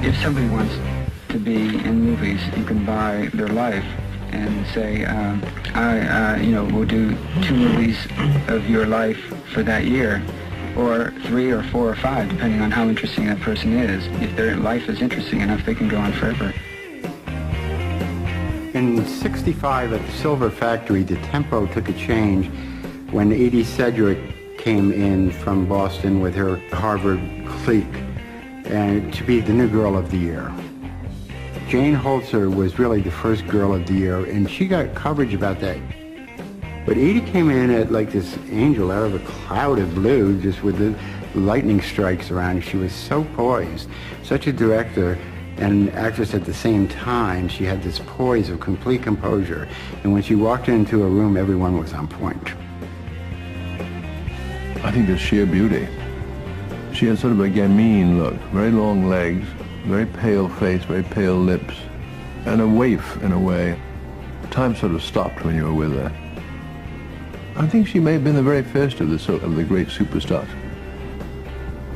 if somebody wants to be in movies, you can buy their life and say, we'll do 2 movies of your life for that year, or 3 or 4 or 5, depending on how interesting that person is. If their life is interesting enough, they can go on forever. In '65 at the Silver Factory, the tempo took a change when Edie Sedgwick came in from Boston with her Harvard clique and to be the new girl of the year. Jane Holzer was really the first girl of the year, and she got coverage about that. But Edie came in at like this angel out of a cloud of blue, just with the lightning strikes around her. She was so poised, such a director and actress at the same time. She had this poise of complete composure, and when she walked into a room, everyone was on point. I think it's sheer beauty. She had sort of a gamine look, very long legs, very pale face, very pale lips, and a waif in a way. Time sort of stopped when you were with her. I think she may have been the very first of the great superstars.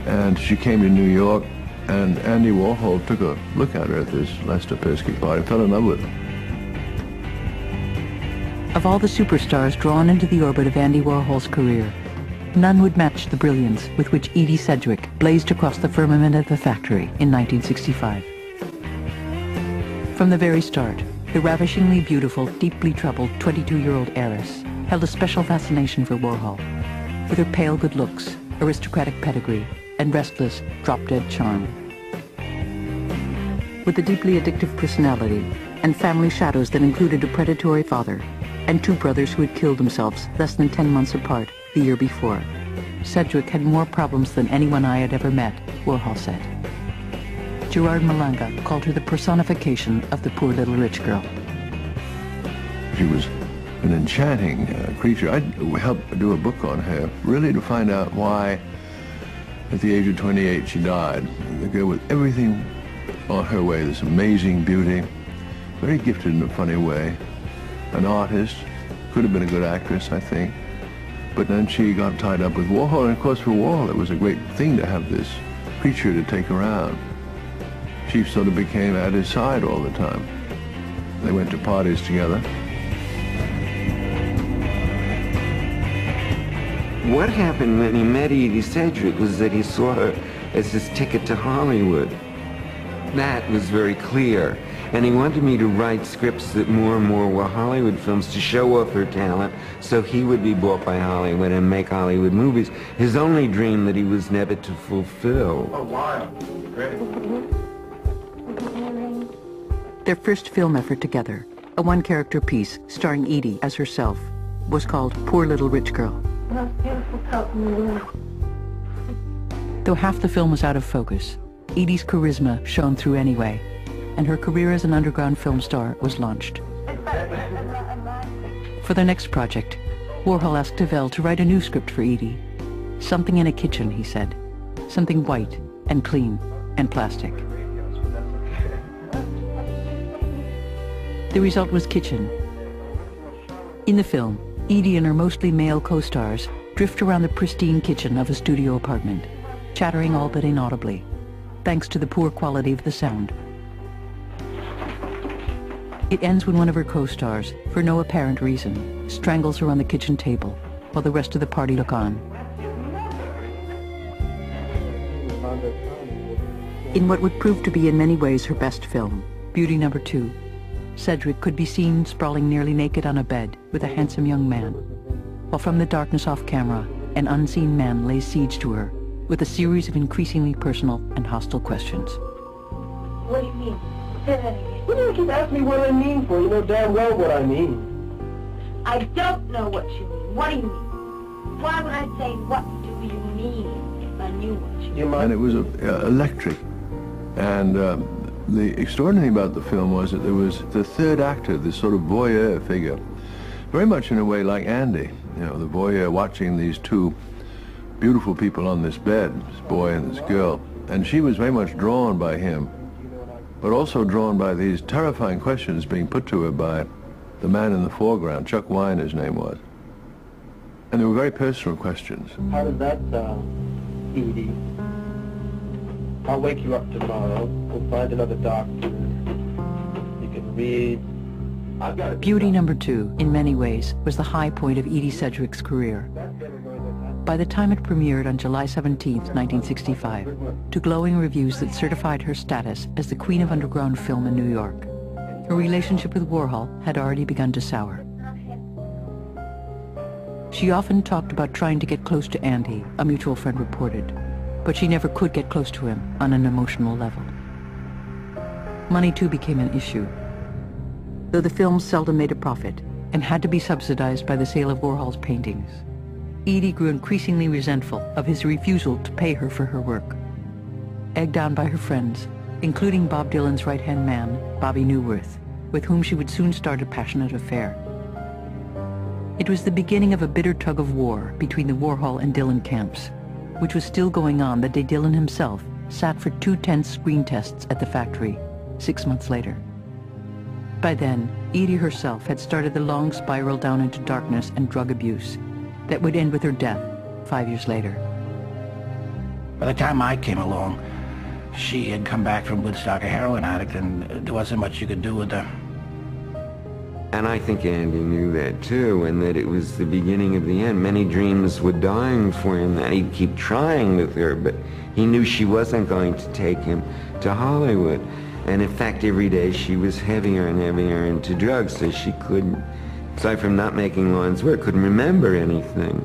And she came to New York, and Andy Warhol took a look at her at this Lester Persky party, fell in love with her. Of all the superstars drawn into the orbit of Andy Warhol's career, none would match the brilliance with which Edie Sedgwick blazed across the firmament of the factory in 1965. From the very start, the ravishingly beautiful, deeply troubled 22-year-old heiress held a special fascination for Warhol, with her pale good looks, aristocratic pedigree, and restless, drop-dead charm. With a deeply addictive personality and family shadows that included a predatory father and 2 brothers who had killed themselves less than 10 months apart the year before, Sedgwick had more problems than anyone I had ever met, Warhol said. Gerard Malanga called her the personification of the poor little rich girl. She was an enchanting creature. I helped do a book on her, really to find out why, at the age of 28, she died. The girl with everything on her way, this amazing beauty, very gifted in a funny way, an artist, could have been a good actress, I think. But then she got tied up with Warhol, and of course for Warhol it was a great thing to have this creature to take around. She sort of became at his side all the time. They went to parties together. What happened when he met Edie Sedgwick was that he saw her as his ticket to Hollywood. That was very clear. And he wanted me to write scripts that more and more were Hollywood films to show off her talent so he would be bought by Hollywood and make Hollywood movies. His only dream that he was never to fulfill. Oh, wow. Great. Their first film effort together, a 1-character piece starring Edie as herself, was called Poor Little Rich Girl. Most beautiful coat in the world. Though half the film was out of focus, Edie's charisma shone through anyway, and her career as an underground film star was launched. For their next project, Warhol asked Tavel to write a new script for Edie. Something in a kitchen, he said. Something white and clean and plastic. The result was Kitchen. In the film, Edie and her mostly male co-stars drift around the pristine kitchen of a studio apartment, chattering all but inaudibly, thanks to the poor quality of the sound. It ends when one of her co-stars, for no apparent reason, strangles her on the kitchen table, while the rest of the party look on. In what would prove to be in many ways her best film, Beauty Number 2, Sedgwick could be seen sprawling nearly naked on a bed with a handsome young man, while from the darkness off camera, an unseen man lays siege to her with a series of increasingly personal and hostile questions. What do you mean? Say that again. What do you keep asking me what I mean for? You know damn well what I mean. I don't know what you mean. What do you mean? Why would I say, what do you mean, if I knew what you mean? And it was electric. And the extraordinary thing about the film was that there was the third actor, this sort of voyeur figure, very much in a way like Andy, you know, the voyeur watching these 2 beautiful people on this bed, this boy and this girl. And she was very much drawn by him, but also drawn by these terrifying questions being put to her by the man in the foreground, Chuck Wine his name was. And they were very personal questions. How did that sound, Edie? I'll wake you up tomorrow. We'll find another doctor. You can read. I've got Beauty number 2, in many ways, was the high point of Edie Sedgwick's career. By the time it premiered on July 17, 1965, to glowing reviews that certified her status as the queen of underground film in New York, her relationship with Warhol had already begun to sour. She often talked about trying to get close to Andy, a mutual friend reported, but she never could get close to him on an emotional level. Money too became an issue. Though the films seldom made a profit and had to be subsidized by the sale of Warhol's paintings, Edie grew increasingly resentful of his refusal to pay her for her work. Egged on by her friends, including Bob Dylan's right-hand man, Bobby Newworth, with whom she would soon start a passionate affair. It was the beginning of a bitter tug-of-war between the Warhol and Dylan camps, which was still going on the day Dylan himself sat for 2 tense screen tests at the factory, 6 months later. By then, Edie herself had started the long spiral down into darkness and drug abuse that would end with her death 5 years later. By the time I came along, she had come back from Woodstock, a heroin addict, and there wasn't much you could do with her. And I think Andy knew that too, and that it was the beginning of the end. Many dreams were dying for him, that he'd keep trying with her, but he knew she wasn't going to take him to Hollywood. And in fact, every day she was heavier and heavier into drugs, so she couldn't, aside from not making Lon's work, couldn't remember anything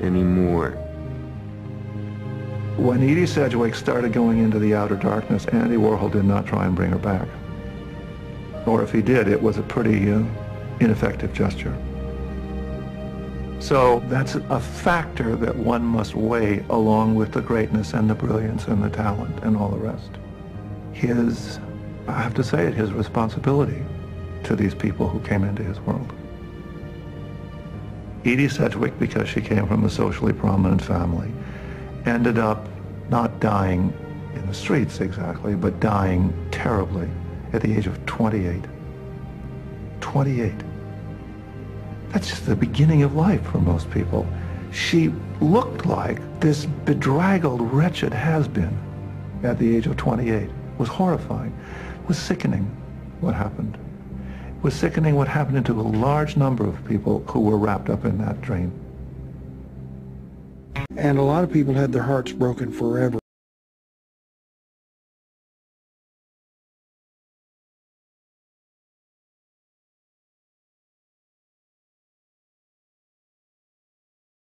anymore. When Edie Sedgwick started going into the outer darkness, Andy Warhol did not try and bring her back. Or if he did, it was a pretty ineffective gesture. So that's a factor that one must weigh along with the greatness and the brilliance and the talent and all the rest. His, I have to say it, his responsibility to these people who came into his world. Edie Sedgwick, because she came from a socially prominent family, ended up not dying in the streets exactly, but dying terribly at the age of 28. 28. That's just the beginning of life for most people. She looked like this bedraggled, wretched has-been at the age of 28. It was horrifying. It was sickening what happened. It was sickening what happened to a large number of people who were wrapped up in that dream. And a lot of people had their hearts broken forever.